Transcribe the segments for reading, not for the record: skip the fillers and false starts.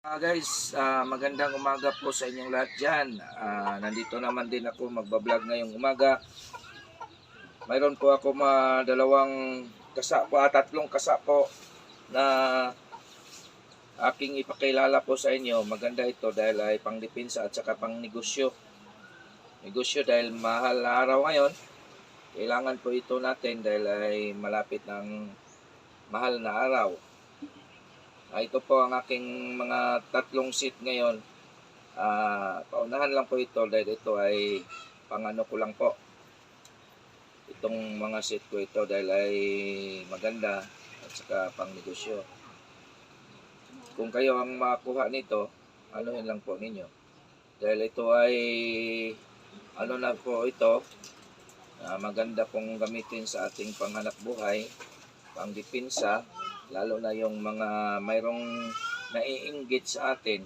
Guys, magandang umaga po sa inyong lahat dyan. Nandito naman din ako magbablog ngayong umaga. Mayroon po ako dalawang kasapo, tatlong kasapo na aking ipakilala po sa inyo. Maganda ito dahil ay pangdepensa at saka pang negosyo. Negosyo dahil mahal na araw ngayon. Kailangan po ito natin dahil ay malapit ng mahal na araw. Ito po ang aking mga tatlong seat ngayon. Paunahan lang po ito dahil ito ay pangano ko lang po. Itong mga seat ko ito dahil ay maganda at saka pang negosyo. Kung kayo ang makakuha nito, anuhin lang po ninyo. Dahil ito ay ano na po ito, maganda pong gamitin sa ating panghanap buhay, pang depensa. Lalo na yung mga mayroong naiinggit sa atin.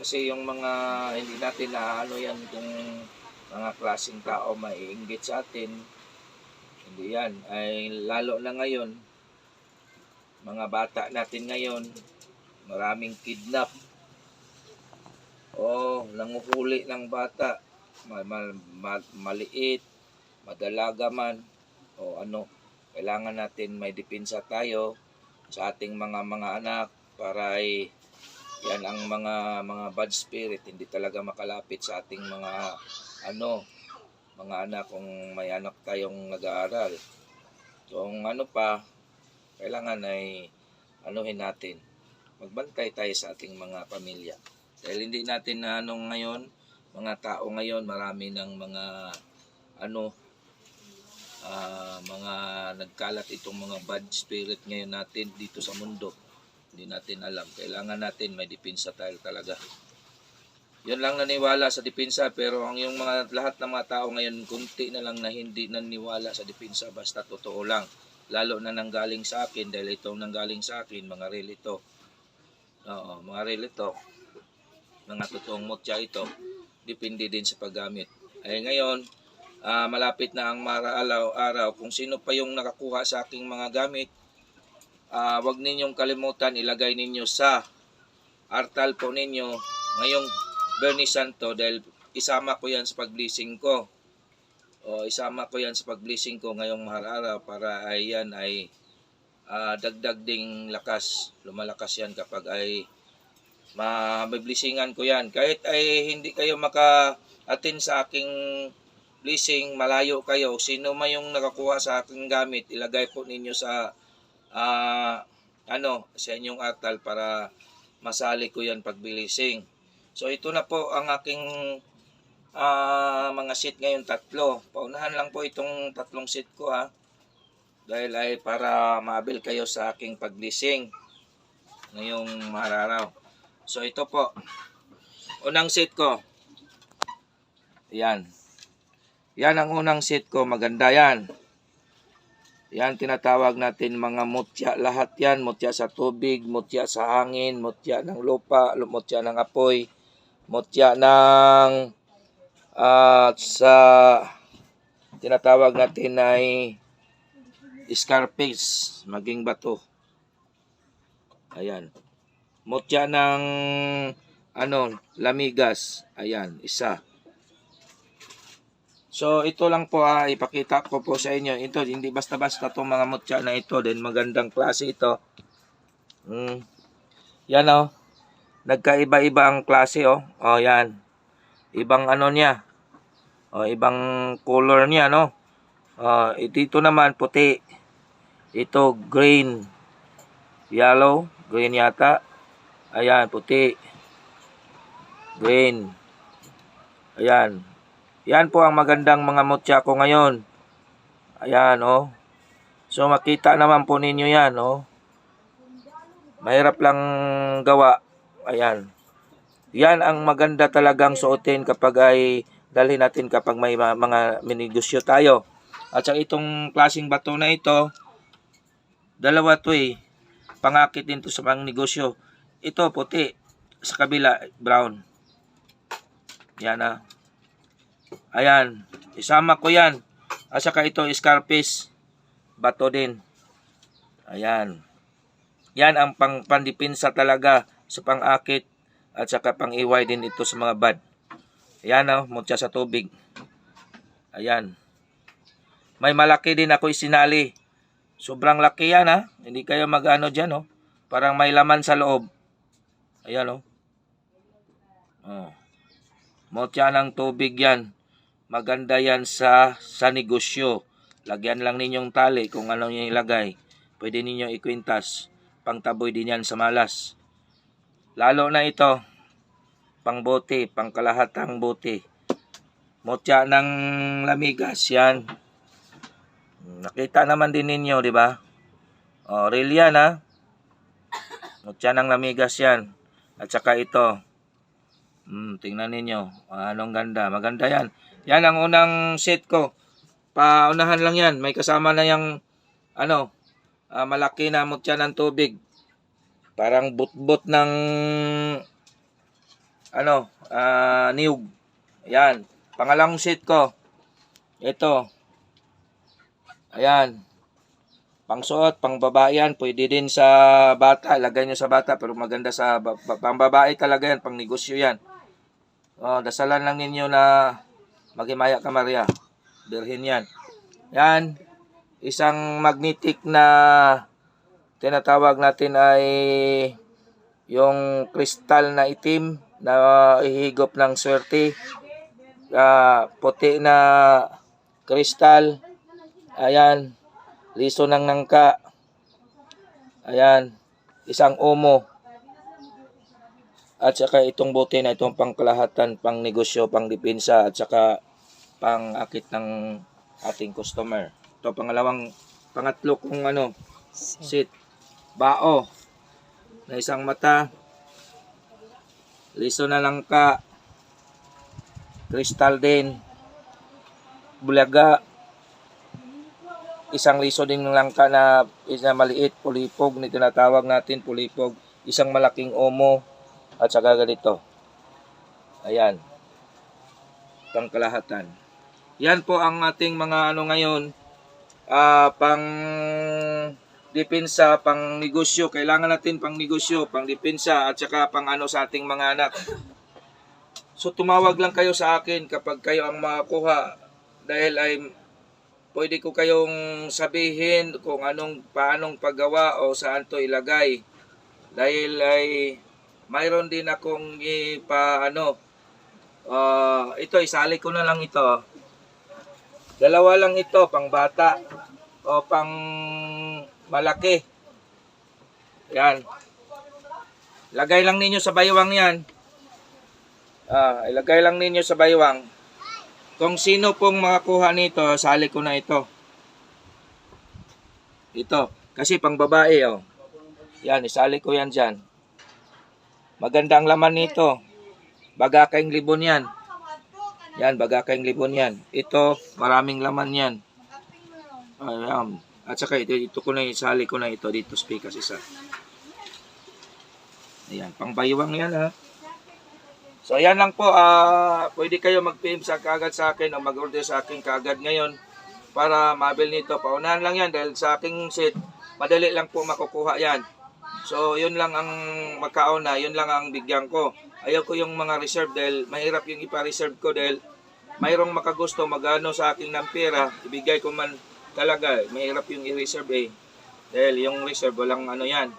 Kasi yung mga hindi natin ano yan, yung mga klaseng tao maiinggit sa atin. Hindi yan. Ay lalo na ngayon, mga bata natin ngayon, maraming kidnap. Nanguhuli ng bata. Maliit, madalaga man, kailangan natin may depensa tayo sa ating mga anak para ay yan ang mga bad spirit hindi talaga makalapit sa ating mga anak kung may anak tayong nag-aaral. Kung kailangan ay anuhin natin. Magbantay tayo sa ating mga pamilya. Dahil hindi natin ngayon, mga tao ngayon, marami ng mga mga nagkalat itong mga bad spirit ngayon natin dito sa mundo. Hindi natin alam. Kailangan natin may depensa tayo talaga. Yun lang naniwala sa depensa, pero ang yung lahat ng mga tao ngayon, kunti na lang na hindi naniwala sa depensa, basta totoo lang. Lalo na nanggaling sa akin, dahil itong nanggaling sa akin, mga real ito. Mga real ito. Mga totoong mutya ito. Depende din sa paggamit. Ay ngayon, malapit na ang araw. Kung sino pa yung nakakuha sa aking mga gamit, wag ninyong kalimutan, ilagay ninyo sa artal po ninyo ngayong Bernie Santo dahil isama ko yan sa pag-blessing ko. Isama ko yan sa pag-blessing ko ngayong mahal araw para ay yan ay dagdag ding lakas. Lumalakas yan kapag ay mabiblessingan ko yan. Kahit ay hindi kayo maka-attend sa aking blessing, malayo kayo, sino man yung nakakuha sa aking gamit, ilagay po ninyo sa sa inyong artal para masali ko yan pag-blessing. So ito na po ang aking mga seat ngayon, tatlo. Paunahan lang po itong tatlong seat ko dahil ay para maabil kayo sa aking pag-blessing ngayong araw. So ito po, unang seat ko. Yan ang unang seat ko, maganda yan. Yan tinatawag natin mga mutya, lahat yan. Mutya sa tubig, mutya sa hangin, mutya ng lupa, mutya ng apoy, mutya ng sa tinatawag natin ay scarface, maging bato. Ayan. Mutya ng lamigas. Ayan, isa. So ito lang po ipakita ko po sa inyo. Ito hindi basta-basta itong mga mutya na ito. Then magandang klase ito. Yan nagkaiba-iba ang klase yan. Ibang niya. Ibang color niya dito naman puti. Ito green. Yellow, green yata. Ayan, puti. Green. Ayan. Yan po ang magandang mga mutya ko ngayon. Ayan, So, makita naman po ninyo yan, Mahirap lang gawa. Ayan. Yan ang maganda talagang suotin kapag ay dalhin natin kapag may mga minegosyo tayo. At saka itong klaseng bato na ito, dalawa to pangakit din to sa pang negosyo. Ito, puti. Sa kabila, brown. Yan Ayan, isama ko yan. At saka ito, scarface, bato din. Ayan. Yan ang pandipinsa talaga sa pang-akit at saka pang-iway din ito sa mga bad. Ayan mutya sa tubig. Ayan. May malaki din ako isinali. Sobrang laki yan Hindi kayo mag-ano dyan Parang may laman sa loob. Ayan Mutya ng tubig yan. Maganda yan sa negosyo. Lagyan lang ninyong tali kung ano yung ilagay. Pwede ninyo ikwintas. Pangtaboy din yan sa malas. Lalo na ito. Pang bote, pang kalahatang bote. Mutya ng lamigas yan. Nakita naman din ninyo, di ba? Real yan Mutya ng lamigas yan. At saka ito. Tingnan ninyo. Anong ganda. Maganda yan. Yan ang unang set ko. Paunahan lang yan. May kasama na yung malaki na mutya ng tubig. Parang butbot ng niyog. Ayan. Pangalawang set ko. Ito. Ayan. Pangsuot, pang babae yan. Pwede din sa bata. Lagay nyo sa bata. Pero maganda sa pang babae talaga yan. Pang negosyo yan. Dasalan lang ninyo na Maghimaya ka Maria. Birhen yan. Yan. Isang magnetic na tinatawag natin ay yung kristal na itim na ihigop ng swerte. Puti na kristal. Ayan. Liso ng nangka. Ayan. Isang omo. At saka itong bote na itong pangkalahatan, pang negosyo, pang depensa, at saka pang akit ng ating customer. Ito pangatlo kung sit. Bao. Na isang mata. Liso na langka. Kristal din. Bulaga. Isang liso din ng langka na maliit, pulipog, na tinatawag natin pulipog. Isang malaking omo. At saka ganito. Ayan. Pangkalahatan. Yan po ang ating mga ngayon. Pang depensa, pang negosyo. Kailangan natin pang negosyo, pang depensa, at saka pang sa ating mga anak. So tumawag lang kayo sa akin kapag kayo ang makakuha. Dahil ay pwede ko kayong sabihin kung paanong paggawa o saan to ilagay. Dahil ay mayroon din akong ito isali ko na lang ito. Dalawa lang ito, pang bata o pang malaki. Yan. Lagay lang ninyo sa baywang yan. Ilagay lang ninyo sa baywang. Kung sino pong makakuha nito, sali ko na ito. Ito. Kasi pang babae Yan, isali ko yan dyan. Magandang laman nito. Bagakayng libon yan. Yan, bagakayng libon yan. Ito, maraming laman yan. Ayan. At saka ito ko na isali ko na ito dito speakers isa. Ayan, pangbaywang yan So ayan lang po, pwede kayo mag-PM kagad sa akin o mag-order sa akin kagad ngayon para mabil nito. Paunahan lang yan dahil sa aking set, madali lang po makukuha yan. So yun lang ang magkauna, yun lang ang bigyan ko. Ayaw ko yung mga reserve dahil mahirap yung ipa-reserve ko dahil mayroong makagusto magano sa akin ng pera, ibigay ko man talaga. Mahirap yung i-reserve dahil yung reserve walang yan.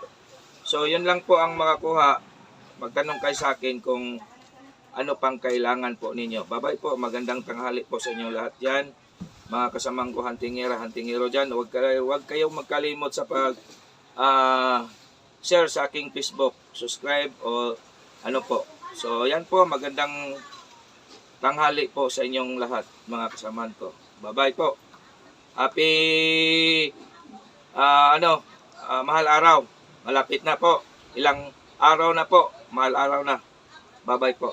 So yun lang po ang makakuha. Magtanong kayo sa akin kung ano pang kailangan po ninyo. Bye-bye po. Magandang tanghali po sa inyo lahat yan. Mga kasamang ko hantingero dyan. Huwag kayong magkalimot sa pag share sa aking Facebook. Subscribe o po. So yan po. Magandang tanghali po sa inyong lahat mga kasamaan ko. Bye-bye po. Happy mahal araw. Malapit na po. Ilang araw na po. Mahal araw na. Bye-bye po.